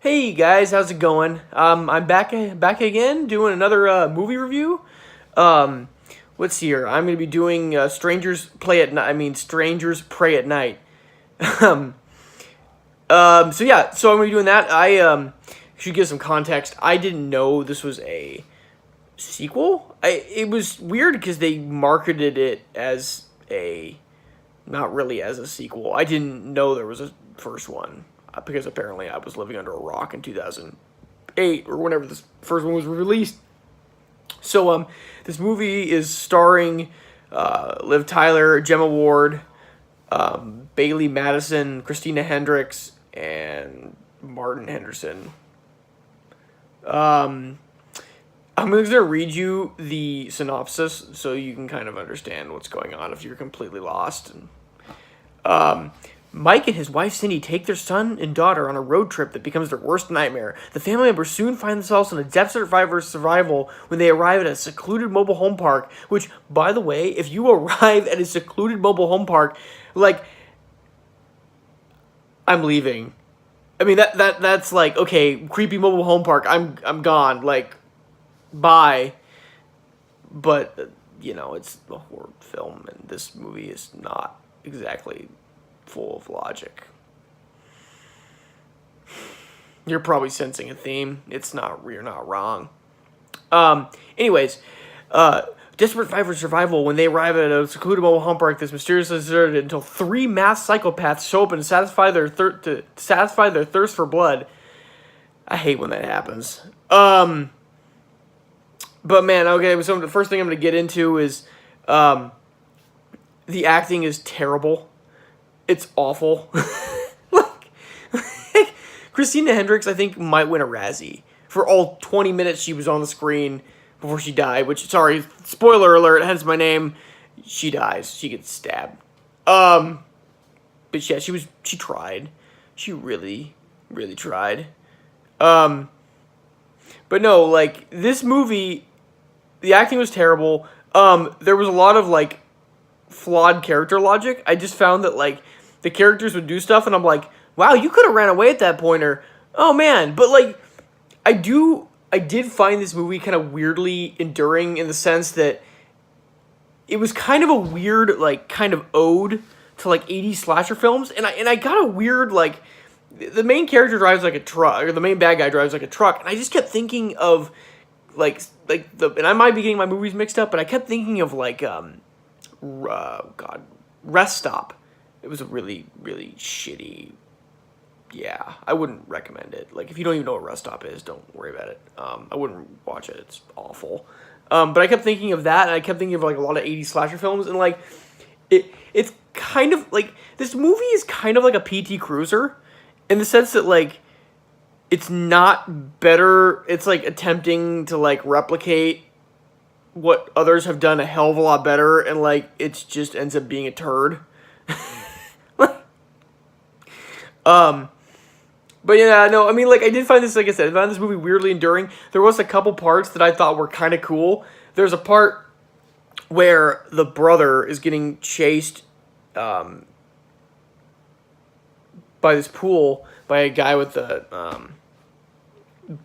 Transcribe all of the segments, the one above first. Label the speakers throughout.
Speaker 1: Hey guys, how's it going? I'm back again doing another movie review. Um, let's see here. I'm gonna be doing Strangers Play at Night. I mean, Strangers Pray at Night. um, so yeah, so I'm gonna be doing that. I should give some context. I didn't know this was a sequel. It was weird because they marketed it as a not really as a sequel. I didn't know there was a first one because apparently I was living under a rock in 2008 or whenever this first one was released. So this movie is starring Liv Tyler, Gemma Ward, Bailey Madison, Christina Hendricks, and Martin Henderson. Um, I'm going to read you the synopsis so you can kind of understand what's going on if you're completely lost. Um, Mike and his wife Cindy take their son and daughter on a road trip that becomes their worst nightmare. The family members soon find themselves in a Death survival when they arrive at a secluded mobile home park. Which, by the way, if you arrive at a secluded mobile home park, like, I'm leaving. I mean that's like, okay, creepy mobile home park. I'm gone. Like, bye. But it's a horror film, and this movie is not exactly full of logic. You're probably sensing a theme. You're not wrong. Anyways, uh, desperate fight for survival when they arrive at a secluded mobile home park that's mysteriously deserted until three masked psychopaths show up and satisfy their thirst for blood. I hate when that happens. But man, okay. So the first thing I'm gonna get into is, the acting is terrible. It's awful. like, Christina Hendricks, I think, might win a Razzie for all 20 minutes she was on the screen before she died. Which, sorry, spoiler alert, hence my name. She dies. She gets stabbed. But yeah, she tried. She really, really tried. Um, but no, like, this movie, the acting was terrible. There was a lot of, like, flawed character logic. I just found that, like, the characters would do stuff and I'm like, wow, you could have ran away at that point, or oh man. But like, I did find this movie kind of weirdly enduring in the sense that it was kind of a weird, like, kind of ode to like 80s slasher films, and I got a weird, like, the main character drives like a truck, or the main bad guy drives like a truck, and I just kept thinking of and I might be getting my movies mixed up, but I kept thinking of like God, Rest Stop. It was a really, really shitty. Yeah, I wouldn't recommend it. Like, if you don't even know what Rest Stop is, don't worry about it. I wouldn't watch it. It's awful. But I kept thinking of that, and I kept thinking of like a lot of 80s slasher films, and like it's kind of like, this movie is kind of like a PT Cruiser in the sense that, like, it's not better. It's like attempting to like replicate what others have done a hell of a lot better, and like it just ends up being a turd. um, but yeah, no, I mean, like, I did find this, like I said, I found this movie weirdly enduring. There was a couple parts that I thought were kind of cool. There's a part where the brother is getting chased, by this pool by a guy with one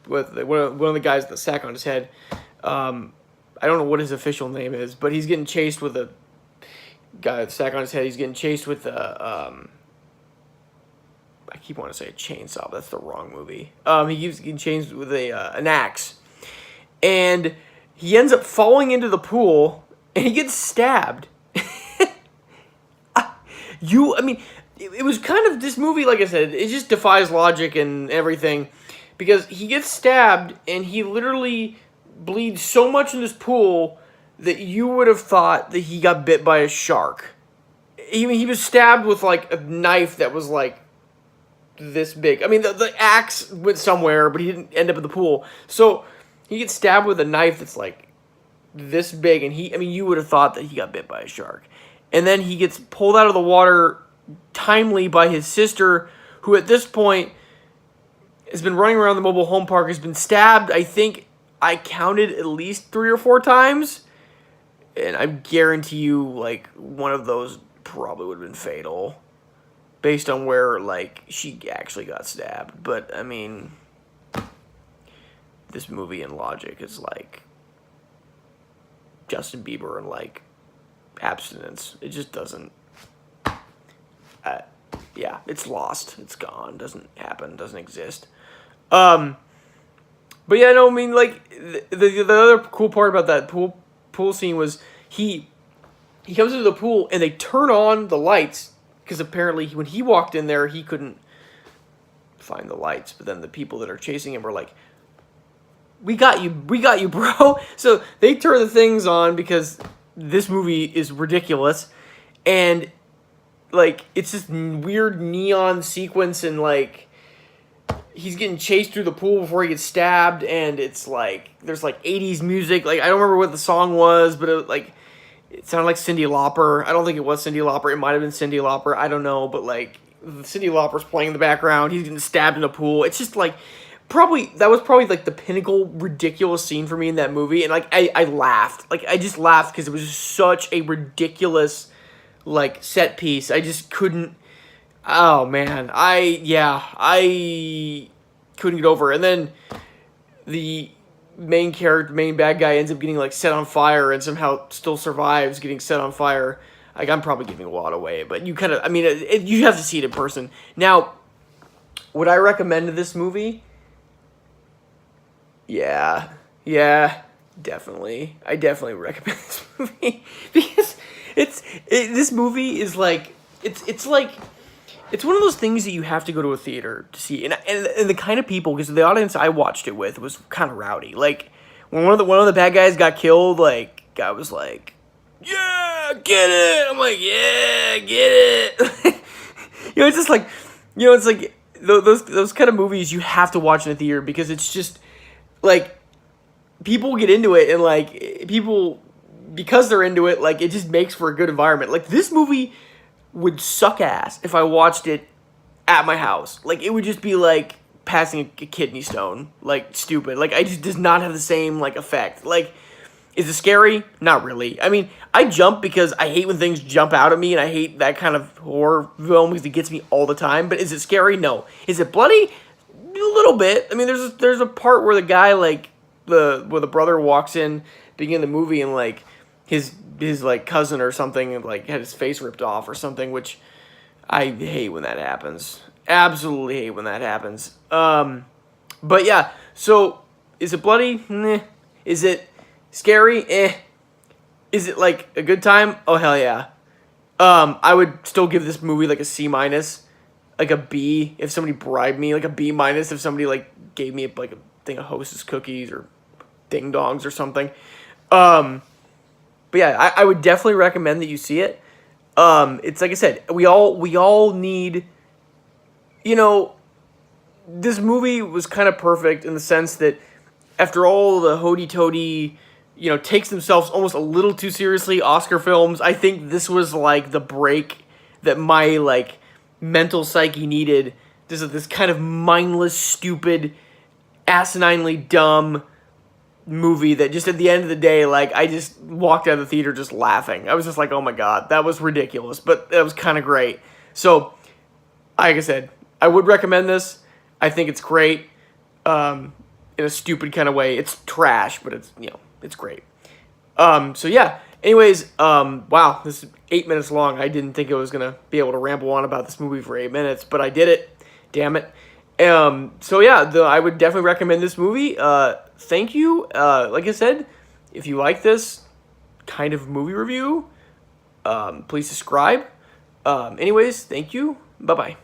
Speaker 1: of the guys with the sack on his head. I don't know what his official name is, but he's getting chased with a guy with a sack on his head. He's getting chased with I keep wanting to say a chainsaw, but that's the wrong movie. He keeps getting chased with an axe, and he ends up falling into the pool, and he gets stabbed. I mean, it was kind of, this movie, like I said, it just defies logic and everything, because he gets stabbed, and he literally bleeds so much in this pool that you would have thought that he got bit by a shark. He was stabbed with, like, a knife that was, like, this big. I mean, the axe went somewhere, but he didn't end up in the pool. So, he gets stabbed with a knife that's, like, this big, and you would have thought that he got bit by a shark. And then he gets pulled out of the water timely by his sister, who at this point has been running around the mobile home park, has been stabbed, I think I counted at least 3 or 4 times. And I guarantee you, like, one of those probably would have been fatal, based on where, like, she actually got stabbed. But, I mean, this movie and Logic is like Justin Bieber and like abstinence. It just doesn't. Yeah, it's lost. It's gone. Doesn't happen. Doesn't exist. But yeah, no, I mean, like the other cool part about that pool scene was he comes into the pool and they turn on the lights because apparently when he walked in there he couldn't find the lights, but then the people that are chasing him were like, we got you, bro. So they turn the things on because this movie is ridiculous, and like it's this weird neon sequence, and like he's getting chased through the pool before he gets stabbed, and it's like there's like 80s music. Like I don't remember what the song was, but it sounded like Cyndi Lauper. I don't think it was Cyndi Lauper. It might have been Cyndi Lauper. I don't know, but like Cyndi Lauper's playing in the background. He's getting stabbed in a pool. It's just like that was probably like the pinnacle ridiculous scene for me in that movie, and like I laughed. Like I just laughed because it was just such a ridiculous like set piece. I just couldn't. Oh man, I couldn't get over it. And then the main bad guy ends up getting like set on fire and somehow still survives getting set on fire. Like I'm probably giving a lot away, but you kind of, I mean, you have to see it in person. Now, would I recommend this movie? Yeah, definitely. I definitely recommend this movie because this movie is like it's like. It's one of those things that you have to go to a theater to see, and the kind of people, because the audience I watched it with was kind of rowdy. Like when one of the bad guys got killed, like guy was like, "Yeah, get it!" I'm like, "Yeah, get it!" It's just like, it's like those kind of movies you have to watch in a theater because it's just like people get into it, and like people because they're into it, like it just makes for a good environment. Like this movie would suck ass if I watched it at my house. Like, it would just be like passing a kidney stone. Like, stupid. Like, I just does not have the same, like, effect. Like, is it scary? Not really. I mean, I jump because I hate when things jump out at me, and I hate that kind of horror film because it gets me all the time. But is it scary? No. Is it bloody? A little bit. I mean, there's a part where the guy, like, where the brother walks in, beginning of the movie, and, like, his like cousin or something like had his face ripped off or something, which I hate when that happens. Absolutely hate when that happens. But yeah, so is it bloody? Nah. Is it scary? Eh. Is it like a good time? Oh hell yeah. I would still give this movie like a C-, like a B if somebody bribed me, like a B- if somebody like gave me like a thing of Hostess cookies or ding dongs or something. But yeah, I would definitely recommend that you see it. It's like I said, we all need, this movie was kind of perfect in the sense that after all the hoity-toity, takes themselves almost a little too seriously Oscar films, I think this was like the break that my like mental psyche needed. This kind of mindless, stupid, asininely dumb movie that just at the end of the day, like I just walked out of the theater just laughing. I was just like, oh my god, that was ridiculous, but that was kind of great. So, like I said, I would recommend this. I think it's great. In a stupid kind of way. It's trash, but it's it's great. So yeah. Anyways, wow, this is 8 minutes long. I didn't think I was gonna be able to ramble on about this movie for 8 minutes, but I did it. Damn it. So yeah, I would definitely recommend this movie. Thank you. Like I said, if you like this kind of movie review, please subscribe. Anyways, thank you. Bye-bye.